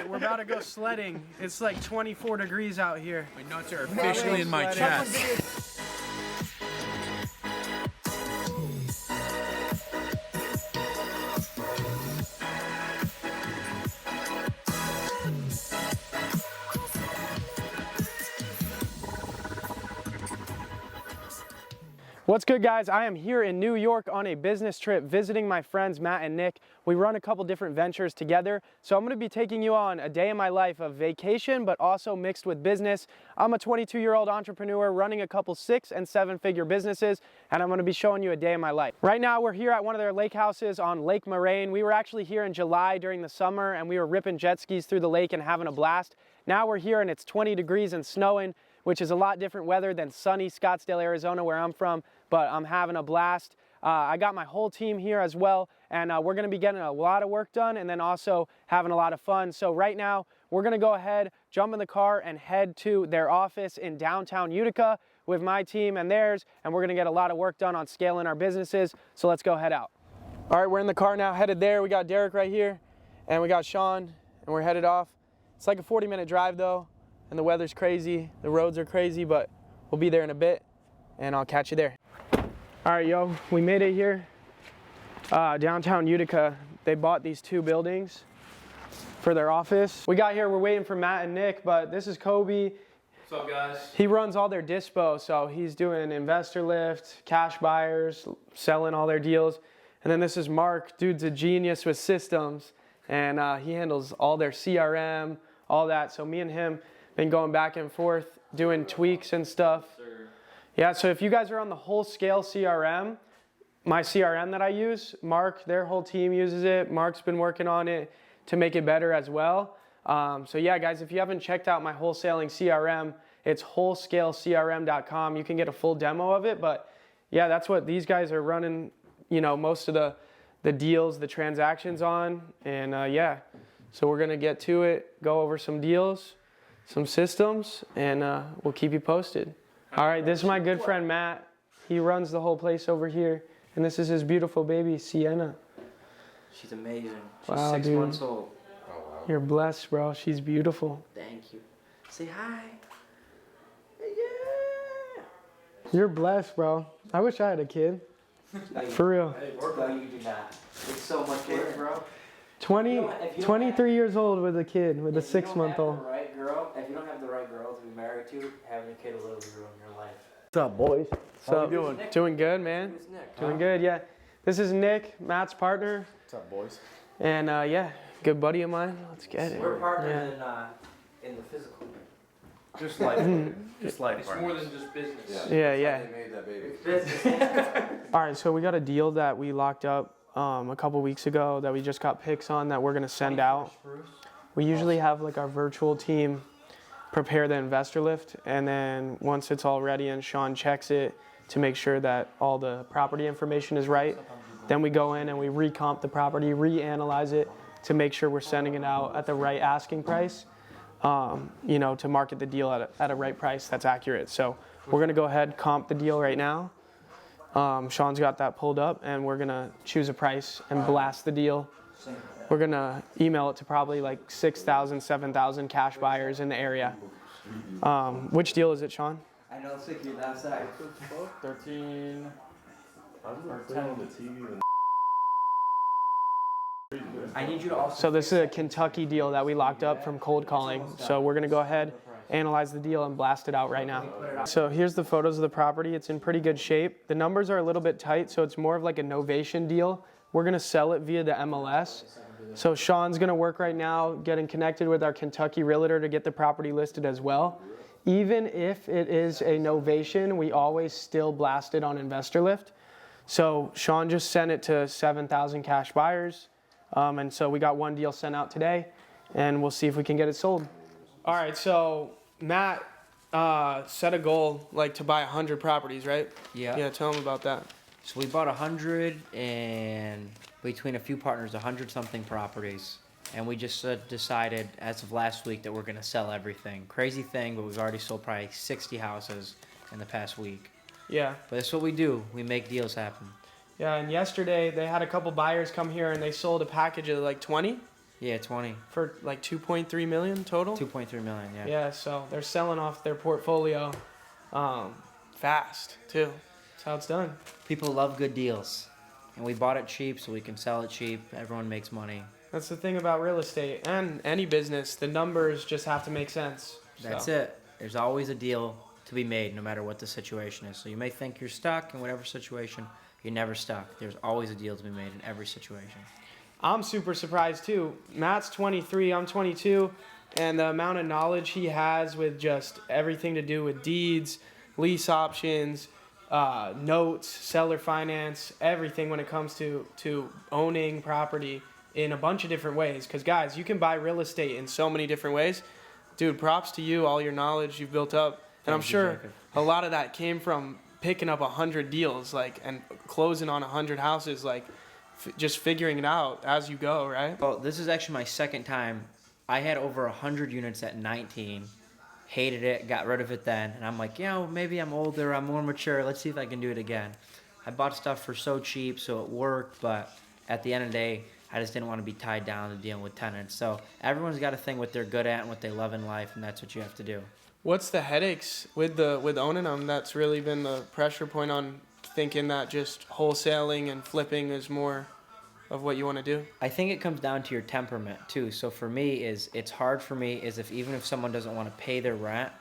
We're about to go sledding. It's like 24 degrees out here. My nuts are officially in my chest. What's good, guys? I am here in New York on a business trip visiting my friends Matt and Nick. We run a couple different ventures together, so I'm going to be taking you on a day in my life of vacation, but also mixed with business. I'm a 22-year-old entrepreneur running a couple 6- and 7-figure businesses, and I'm going to be showing you a day in my life. Right now, we're here at one of their lake houses on Lake Moraine. We were actually here in July during the summer, and we were ripping jet skis through the lake and having a blast. Now we're here and it's 20 degrees and snowing, which is a lot different weather than sunny Scottsdale, Arizona, where I'm from, but I'm having a blast. I got my whole team here as well, and we're gonna be getting a lot of work done and then also having a lot of fun. So right now, we're gonna go ahead, jump in the car and head to their office in downtown Utica with my team and theirs, and we're gonna get a lot of work done on scaling our businesses. So let's go head out. All right, we're in the car now, headed there. We got Derek right here, and we got Sean, and we're headed off. It's like a 40-minute drive though, and the weather's crazy, the roads are crazy, but we'll be there in a bit, and I'll catch you there. All right, yo, we made it here. Downtown Utica, they bought these 2 buildings for their office. We got here, we're waiting for Matt and Nick, but this is Kobe. What's up, guys? He runs all their dispo, so he's doing investor lift, cash buyers, selling all their deals. And then this is Mark, dude's a genius with systems, and he handles all their CRM, all that. So me and him been going back and forth, doing tweaks and stuff. Yeah, so if you guys are on the Whole Scale CRM, my CRM that I use, Mark, their whole team uses it. Mark's been working on it to make it better as well. So yeah, guys, if you haven't checked out my wholesaling CRM, it's wholescalecrm.com. You can get a full demo of it, but yeah, that's what these guys are running, you know, most of the deals, the transactions on, and yeah. So we're gonna get to it, go over some deals, some systems, and we'll keep you posted. All right, this is my good friend Matt. He runs the whole place over here, and this is his beautiful baby, Sienna. She's amazing. She's wow, 6 dude. months old. Oh, wow. You're blessed, bro. She's beautiful. Thank you. Say hi. Yeah. You're blessed, bro. I wish I had a kid. For real. No, you do not. It's so much work, bro. 23 years old with a kid, with a 6-month-old. If you don't have the right girl to be married to, having a kid will literally ruin your life. What's up, boys? So, you doing? Doing good, man. Who's Nick? Doing good, yeah. This is Nick, Matt's partner. What's up, boys? And yeah, good buddy of mine. Let's get it. We're partners in the physical. Just like, just like. It's more than just business. Yeah, yeah. They made that baby. Business. All right, so we got a deal that we locked up a couple weeks ago that we just got pics on that we're gonna send out. We usually have like our virtual team prepare the investor lift, and then once it's all ready and Sean checks it to make sure that all the property information is right, then we go in and we recomp the property, reanalyze it to make sure we're sending it out at the right asking price, you know, to market the deal at a right price that's accurate. So we're gonna go ahead, comp the deal right now. Sean's got that pulled up, and we're gonna choose a price and blast the deal. We're gonna email it to probably like 6,000, 7,000 cash buyers in the area. Which deal is it, Sean? I know it's like you're outside. 13. I need you to also. So this is a Kentucky deal that we locked up from cold calling. So we're gonna go ahead, analyze the deal, and blast it out right now. So here's the photos of the property. It's in pretty good shape. The numbers are a little bit tight, so it's more of like a novation deal. We're gonna sell it via the MLS. So Sean's gonna work right now getting connected with our Kentucky realtor to get the property listed as well. Even if it is a novation, we always still blast it on investor lift. So Sean just sent it to 7,000 cash buyers. And so we got one deal sent out today, and we'll see if we can get it sold. All right, so Matt set a goal like to buy 100 properties, right? Yeah. Yeah, tell him about that. So we bought 100, and between a few partners, 100-something properties. And we just decided as of last week that we're going to sell everything. Crazy thing, but we've already sold probably 60 houses in the past week. Yeah. But that's what we do. We make deals happen. Yeah, and yesterday they had a couple buyers come here and they sold a package of like 20. Yeah, 20. for like 2.3 million total. 2.3 million, yeah. Yeah, so they're selling off their portfolio fast too. That's how it's done. People love good deals. And we bought it cheap so we can sell it cheap. Everyone makes money. That's the thing about real estate and any business. The numbers just have to make sense. That's So, it. There's always a deal to be made no matter what the situation is. So you may think you're stuck in whatever situation. You're never stuck. There's always a deal to be made in every situation. I'm super surprised too. Matt's 23, I'm 22, and the amount of knowledge he has with just everything to do with deeds, lease options, notes, seller finance, everything when it comes to owning property in a bunch of different ways. Because guys, you can buy real estate in so many different ways. Dude, props to you, all your knowledge you've built up. And I'm Thank you, sure Jacob. a lot of that came from picking up 100 deals, like, and closing on 100 houses, like, just figuring it out as you go, right? Well, this is actually my second time. I had over 100 units at 19. Hated it, got rid of it then. And I'm like, maybe I'm older, I'm more mature. Let's see if I can do it again. I bought stuff for so cheap, so it worked. But at the end of the day, I just didn't want to be tied down to dealing with tenants. So everyone's got a thing what they're good at and what they love in life, and that's what you have to do. What's the headaches with owning them? That's really been the pressure point on thinking that just wholesaling and flipping is more of what you want to do. I think it comes down to your temperament too. So for me, it's hard for me if even if someone doesn't want to pay their rent,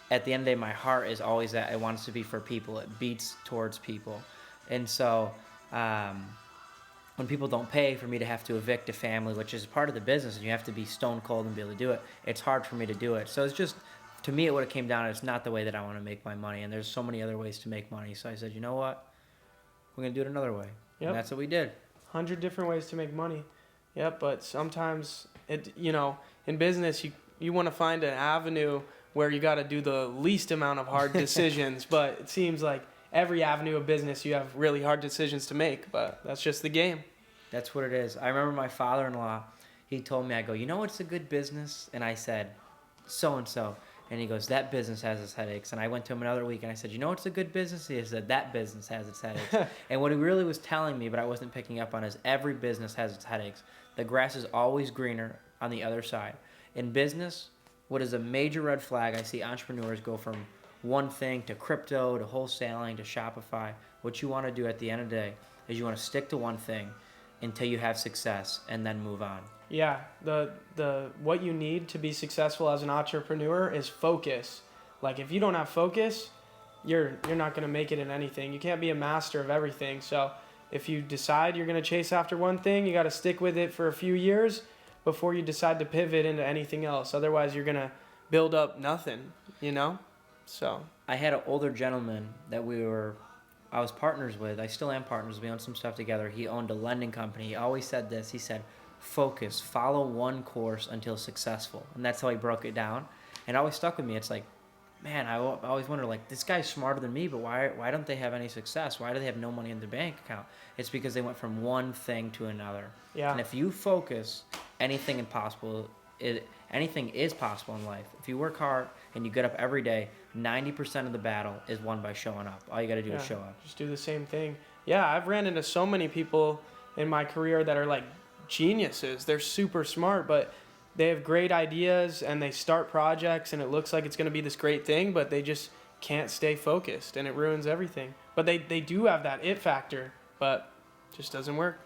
at the end of the day, my heart is always that I want it to be for people. It beats towards people, and so when people don't pay, for me to have to evict a family, which is part of the business, and you have to be stone cold and be able to do it. It's hard for me to do it. So it's just, to me, it would have came down. It's not the way that I want to make my money, and there's so many other ways to make money. So I said, you know what, we're gonna do it another way, Yep. and that's what we did. 100 different ways to make money. Yep, but sometimes in business you want to find an avenue where you got to do the least amount of hard decisions, but it seems like every avenue of business you have really hard decisions to make, but that's just the game. That's what it is. I remember my father-in-law, he told me, I go, you know what's a good business? And I said, so-and-so. And he goes, that business has its headaches. And I went to him another week and I said, you know what's a good business? He said, that business has its headaches. And what he really was telling me, but I wasn't picking up on, is every business has its headaches. The grass is always greener on the other side. In business, what is a major red flag, I see entrepreneurs go from one thing to crypto, to wholesaling, to Shopify. What you want to do at the end of the day is you want to stick to one thing until you have success and then move on. Yeah, the what you need to be successful as an entrepreneur is focus. Like if you don't have focus, you're not going to make it in anything. You can't be a master of everything. So if you decide you're going to chase after one thing, you got to stick with it for a few years before you decide to pivot into anything else. Otherwise, you're going to build up nothing, So I had an older gentleman that I was partners with. I still am partners. We own some stuff together. He owned a lending company. He always said this. He said, focus, follow one course until successful. And that's how he broke it down. And it always stuck with me. It's like, man, I always wonder, like, this guy's smarter than me, but why don't they have any success? Why do they have no money in their bank account? It's because they went from one thing to another. yeah, And if you focus, anything is possible in life. If you work hard and you get up every day, 90% of the battle is won by showing up. All you got to do is show up. Just do the same thing. Yeah, I've ran into so many people in my career that are like geniuses. They're super smart, but they have great ideas and they start projects and it looks like it's going to be this great thing, but they just can't stay focused and it ruins everything. But they do have that it factor, but it just doesn't work.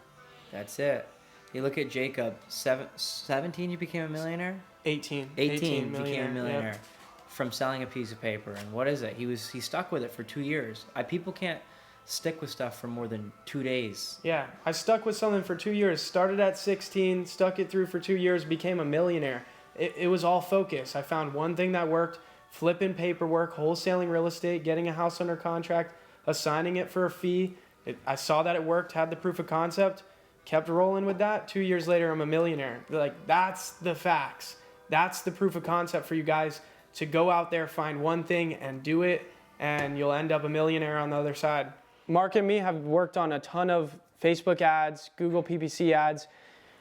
That's it. You look at Jacob, 17 you became a millionaire? 18 became a millionaire. millionaire Yep. from selling a piece of paper. And what is it? He stuck with it for 2 years. People can't stick with stuff for more than 2 days. Yeah, I stuck with something for 2 years. Started at 16, stuck it through for 2 years, became a millionaire. It was all focus. I found one thing that worked, flipping paperwork, wholesaling real estate, getting a house under contract, assigning it for a fee. I saw that it worked, had the proof of concept, kept rolling with that. 2 years later, I'm a millionaire. Like, that's the facts. That's the proof of concept for you guys to go out there, find one thing and do it, and you'll end up a millionaire on the other side. Mark and me have worked on a ton of Facebook ads, Google PPC ads.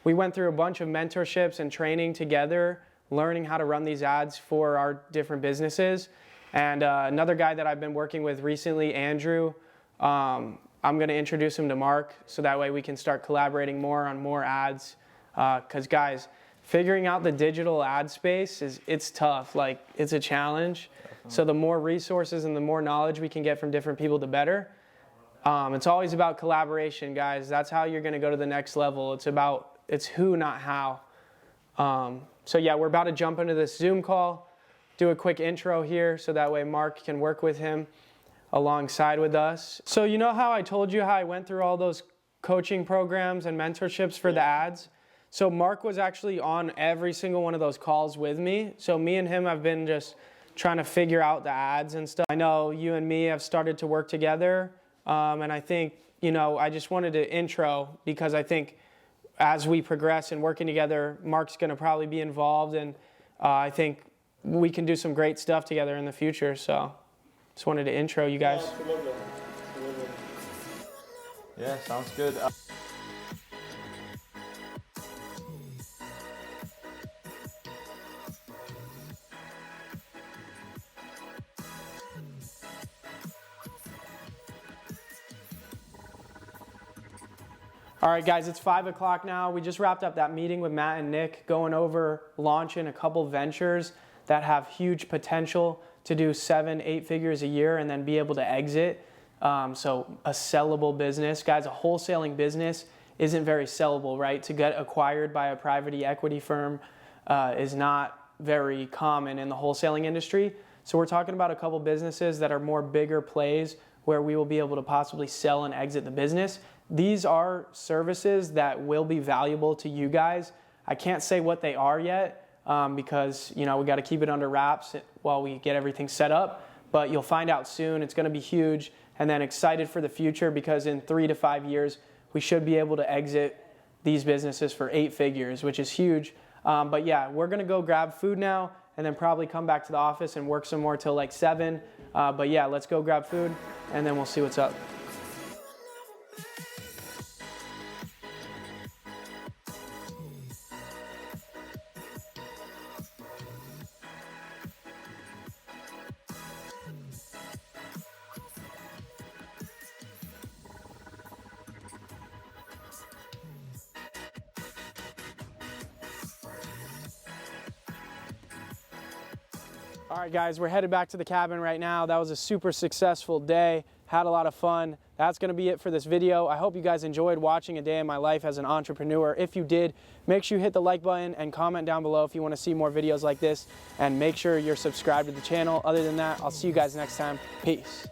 We went through a bunch of mentorships and training together, learning how to run these ads for our different businesses. And another guy that I've been working with recently, Andrew, I'm going to introduce him to Mark so that way we can start collaborating more on more ads Because guys, figuring out the digital ad space it's tough. Like, it's a challenge. So the more resources and the more knowledge we can get from different people, the better. It's always about collaboration, guys. That's how you're going to go to the next level. It's who, not how. So yeah, we're about to jump into this Zoom call, do a quick intro here so that way Mark can work with him alongside with us. So you know how I told you how I went through all those coaching programs and mentorships for the ads? So Mark was actually on every single one of those calls with me. So me and him have been just trying to figure out the ads and stuff. I know you and me have started to work together. And I think, I just wanted to intro because I think as we progress and working together, Mark's going to probably be involved. And I think we can do some great stuff together in the future. So just wanted to intro you guys. Yeah, sounds good. All right, guys, it's 5 o'clock now. We just wrapped up that meeting with Matt and Nick, going over launching a couple ventures that have huge potential to do 7-8 figures a year and then be able to exit. So a sellable business. Guys, a wholesaling business isn't very sellable, right? To get acquired by a private equity firm is not very common in the wholesaling industry. So we're talking about a couple businesses that are more bigger plays where we will be able to possibly sell and exit the business. These are services that will be valuable to you guys. I can't say what they are yet because we got to keep it under wraps while we get everything set up, but you'll find out soon. It's going to be huge, and then excited for the future because in 3 to 5 years, we should be able to exit these businesses for 8 figures, which is huge. But yeah, we're going to go grab food now and then probably come back to the office and work some more till like 7. But yeah, let's go grab food and then we'll see what's up. All right, guys, we're headed back to the cabin right now. That was a super successful day. Had a lot of fun. That's going to be it for this video. I hope you guys enjoyed watching a day in my life as an entrepreneur. If you did, make sure you hit the like button and comment down below if you want to see more videos like this. And make sure you're subscribed to the channel. Other than that, I'll see you guys next time. Peace.